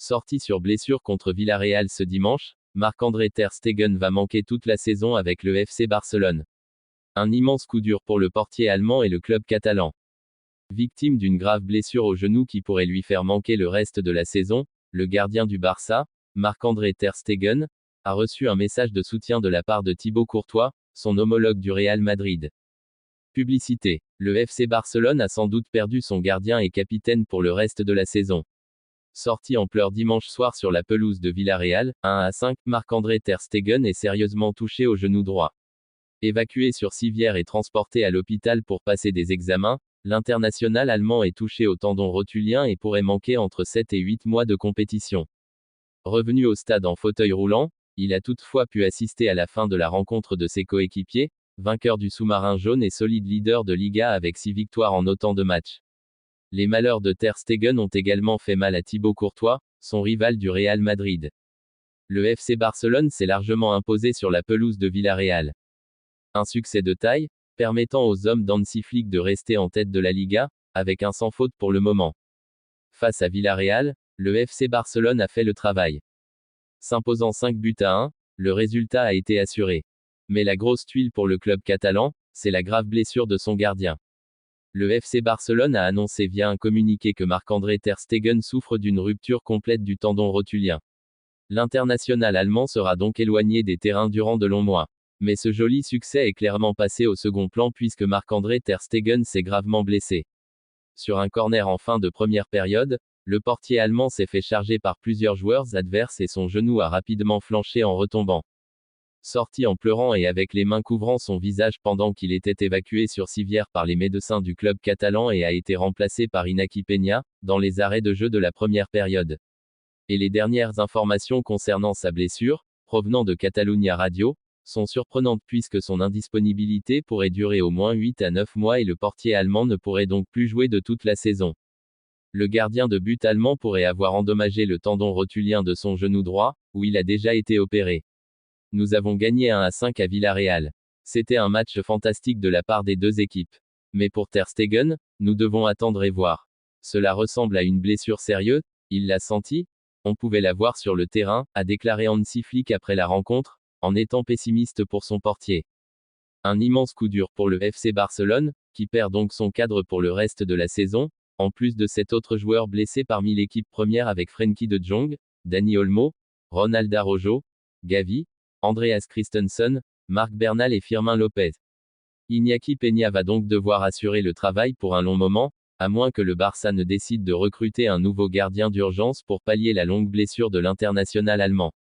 Sorti sur blessure contre Villarreal ce dimanche, Marc-André Ter Stegen va manquer toute la saison avec le FC Barcelone. Un immense coup dur pour le portier allemand et le club catalan. Victime d'une grave blessure au genou qui pourrait lui faire manquer le reste de la saison, le gardien du Barça, Marc-André Ter Stegen, a reçu un message de soutien de la part de Thibaut Courtois, son homologue du Real Madrid. Publicité. Le FC Barcelone a sans doute perdu son gardien et capitaine pour le reste de la saison. Sorti en pleurs dimanche soir sur la pelouse de Villarreal, 1-5, Marc-André Ter Stegen est sérieusement touché au genou droit. Évacué sur civière et transporté à l'hôpital pour passer des examens, l'international allemand est touché au tendon rotulien et pourrait manquer entre 7 et 8 mois de compétition. Revenu au stade en fauteuil roulant, il a toutefois pu assister à la fin de la rencontre de ses coéquipiers, vainqueur du sous-marin jaune et solide leader de Liga avec 6 victoires en autant de matchs. Les malheurs de Ter Stegen ont également fait mal à Thibaut Courtois, son rival du Real Madrid. Le FC Barcelone s'est largement imposé sur la pelouse de Villarreal. Un succès de taille, permettant aux hommes d'Hansi Flick de rester en tête de la Liga, avec un sans faute pour le moment. Face à Villarreal, le FC Barcelone a fait le travail. S'imposant 5-1, le résultat a été assuré. Mais la grosse tuile pour le club catalan, c'est la grave blessure de son gardien. Le FC Barcelone a annoncé via un communiqué que Marc-André Ter Stegen souffre d'une rupture complète du tendon rotulien. L'international allemand sera donc éloigné des terrains durant de longs mois. Mais ce joli succès est clairement passé au second plan puisque Marc-André Ter Stegen s'est gravement blessé. Sur un corner en fin de première période, le portier allemand s'est fait charger par plusieurs joueurs adverses et son genou a rapidement flanché en retombant. Sorti en pleurant et avec les mains couvrant son visage pendant qu'il était évacué sur civière par les médecins du club catalan et a été remplacé par Iñaki Peña, dans les arrêts de jeu de la première période. Et les dernières informations concernant sa blessure, provenant de Catalunya Radio, sont surprenantes puisque son indisponibilité pourrait durer au moins 8 à 9 mois et le portier allemand ne pourrait donc plus jouer de toute la saison. Le gardien de but allemand pourrait avoir endommagé le tendon rotulien de son genou droit, où il a déjà été opéré. Nous avons gagné 1-5 à Villarreal. C'était un match fantastique de la part des deux équipes. Mais pour Ter Stegen, nous devons attendre et voir. Cela ressemble à une blessure sérieuse, il l'a senti, on pouvait la voir sur le terrain, a déclaré Hansi Flick après la rencontre, en étant pessimiste pour son portier. Un immense coup dur pour le FC Barcelone, qui perd donc son cadre pour le reste de la saison, en plus de 7 autres joueurs blessés parmi l'équipe première avec Frenkie de Jong, Dani Olmo, Ronald Araujo, Gavi, Andreas Christensen, Marc Bernal et Firmin Lopez. Iñaki Peña va donc devoir assurer le travail pour un long moment, à moins que le Barça ne décide de recruter un nouveau gardien d'urgence pour pallier la longue blessure de l'international allemand.